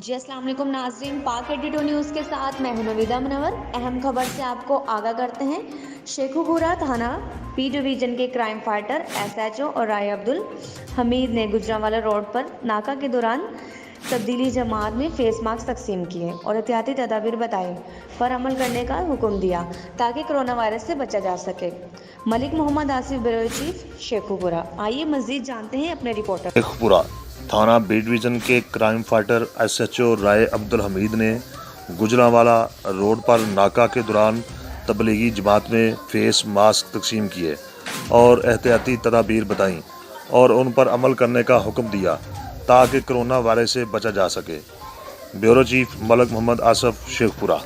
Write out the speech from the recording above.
جی السلام علیکم ناظرین، پاک ایڈیٹو نیوز کے ساتھ میں ہوں نویدہ منور۔ اہم خبر سے آپ کو آگاہ کرتے ہیں۔ شیخو پورہ تھانہ پی ڈویژن کے کرائم فائٹر SHO اور رائے عبدالحمید نے گجرانوالہ روڈ پر ناکہ کے دوران تبدیلی جماعت میں فیس ماسک تقسیم کیے اور احتیاطی تدابیر بتائے پر عمل کرنے کا حکم دیا تاکہ کرونا وائرس سے بچا جا سکے۔ ملک محمد آصف بیورو چیف، شیخو پورہ۔ آئیے مزید جانتے ہیں اپنے رپورٹر۔ شیخو پورہ تھانہ بی ڈویژن کے کرائم فائٹر SHO رائے عبدالحمید نے گجرانوالہ روڈ پر ناکہ کے دوران تبلیغی جماعت میں فیس ماسک تقسیم کیے اور احتیاطی تدابیر بتائیں اور ان پر عمل کرنے کا حکم دیا تاکہ کرونا وائرس سے بچا جا سکے۔ بیورو چیف ملک محمد آصف، شیخو پورہ۔